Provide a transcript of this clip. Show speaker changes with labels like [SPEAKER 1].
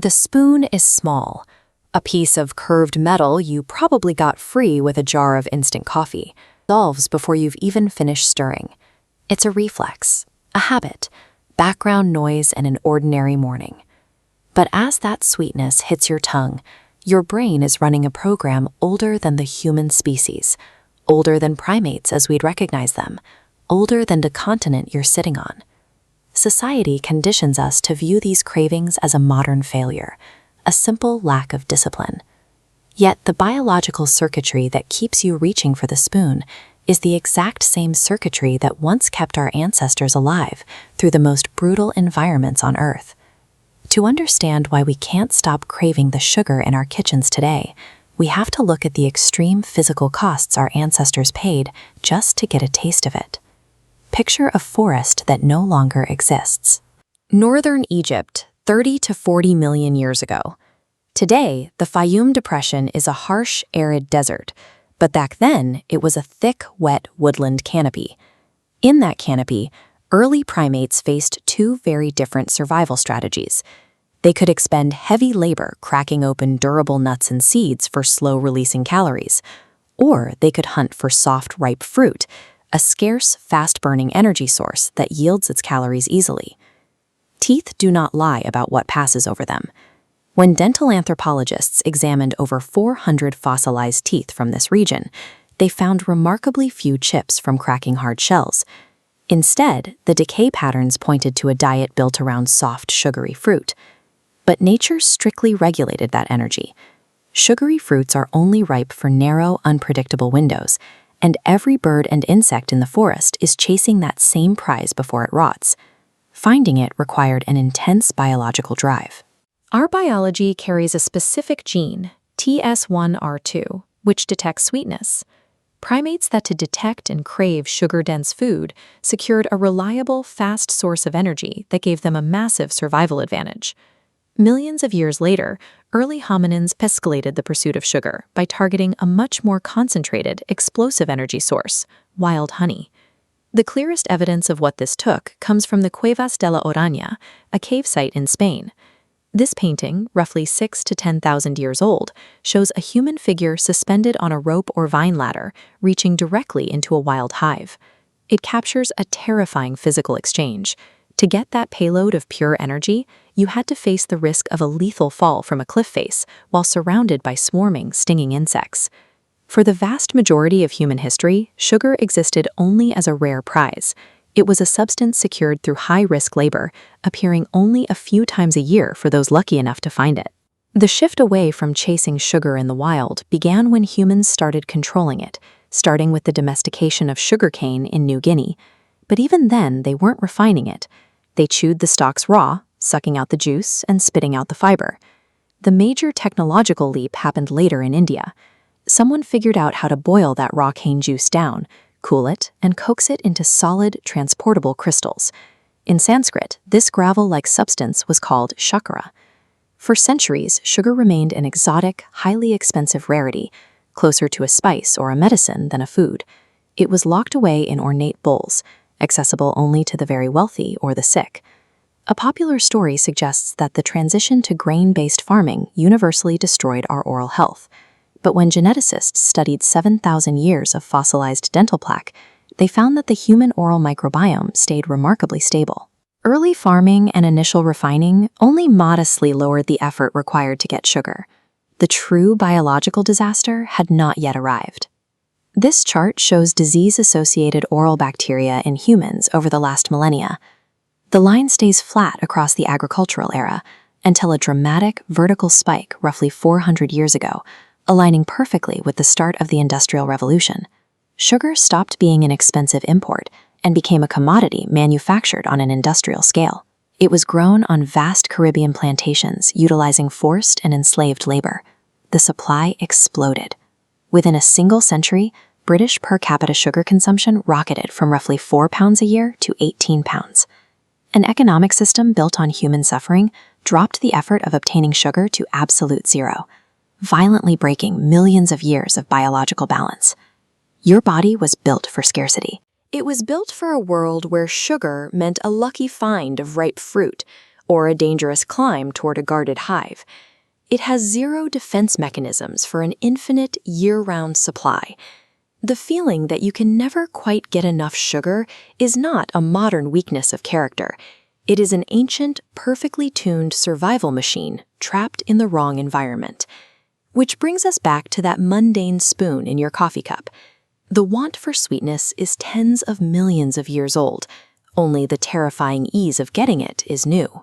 [SPEAKER 1] The spoon is small, a piece of curved metal you probably got free with a jar of instant coffee. Dissolves before you've even finished stirring. It's a reflex, a habit, background noise in an ordinary morning. But as that sweetness hits your tongue, your brain is running a program older than the human species, older than primates as we'd recognize them, older than the continent you're sitting on. Society conditions us to view these cravings as a modern failure, a simple lack of discipline. Yet the biological circuitry that keeps you reaching for the spoon is the exact same circuitry that once kept our ancestors alive through the most brutal environments on Earth. To understand why we can't stop craving the sugar in our kitchens today, we have to look at the extreme physical costs our ancestors paid just to get a taste of it. Picture a forest that no longer exists. Northern Egypt, 30 to 40 million years ago. Today, the Fayum Depression is a harsh, arid desert, but back then it was a thick, wet woodland canopy. In that canopy, early primates faced two very different survival strategies. They could expend heavy labor cracking open durable nuts and seeds for slow-releasing calories, or they could hunt for soft, ripe fruit, a scarce, fast-burning energy source that yields its calories easily. Teeth do not lie about what passes over them. When dental anthropologists examined over 400 fossilized teeth from this region, they found remarkably few chips from cracking hard shells. Instead, the decay patterns pointed to a diet built around soft, sugary fruit. But nature strictly regulated that energy. Sugary fruits are only ripe for narrow, unpredictable windows, and every bird and insect in the forest is chasing that same prize before it rots. Finding it required an intense biological drive. Our biology carries a specific gene, TS1R2, which detects sweetness. Primates that to detect and crave sugar-dense food secured a reliable, fast source of energy that gave them a massive survival advantage. Millions of years later, early hominins escalated the pursuit of sugar by targeting a much more concentrated, explosive energy source, wild honey. The clearest evidence of what this took comes from the Cuevas de la Oraña, a cave site in Spain. This painting, roughly 6,000 to 10,000 years old, shows a human figure suspended on a rope or vine ladder, reaching directly into a wild hive. It captures a terrifying physical exchange. To get that payload of pure energy, you had to face the risk of a lethal fall from a cliff face while surrounded by swarming, stinging insects. For the vast majority of human history, sugar existed only as a rare prize. It was a substance secured through high-risk labor, appearing only a few times a year for those lucky enough to find it. The shift away from chasing sugar in the wild began when humans started controlling it, starting with the domestication of sugarcane in New Guinea. But even then, they weren't refining it. They chewed the stalks raw, sucking out the juice and spitting out the fiber. The major technological leap happened later in India. Someone figured out how to boil that raw cane juice down, cool it, and coax it into solid, transportable crystals. In Sanskrit, this gravel-like substance was called shakara. For centuries, sugar remained an exotic, highly expensive rarity, closer to a spice or a medicine than a food. It was locked away in ornate bowls, accessible only to the very wealthy or the sick. A popular story suggests that the transition to grain-based farming universally destroyed our oral health. But when geneticists studied 7,000 years of fossilized dental plaque, they found that the human oral microbiome stayed remarkably stable. Early farming and initial refining only modestly lowered the effort required to get sugar. The true biological disaster had not yet arrived. This chart shows disease-associated oral bacteria in humans over the last millennia. The line stays flat across the agricultural era until a dramatic vertical spike roughly 400 years ago, aligning perfectly with the start of the Industrial Revolution. Sugar stopped being an expensive import and became a commodity manufactured on an industrial scale. It was grown on vast Caribbean plantations utilizing forced and enslaved labor. The supply exploded. Within a single century, British per capita sugar consumption rocketed from roughly 4 pounds a year to 18 pounds. An economic system built on human suffering dropped the effort of obtaining sugar to absolute zero, violently breaking millions of years of biological balance. Your body was built for scarcity. It was built for a world where sugar meant a lucky find of ripe fruit, or a dangerous climb toward a guarded hive. It has zero defense mechanisms for an infinite, year-round supply. The feeling that you can never quite get enough sugar is not a modern weakness of character. It is an ancient, perfectly tuned survival machine trapped in the wrong environment. Which brings us back to that mundane spoon in your coffee cup. The want for sweetness is tens of millions of years old. Only the terrifying ease of getting it is new.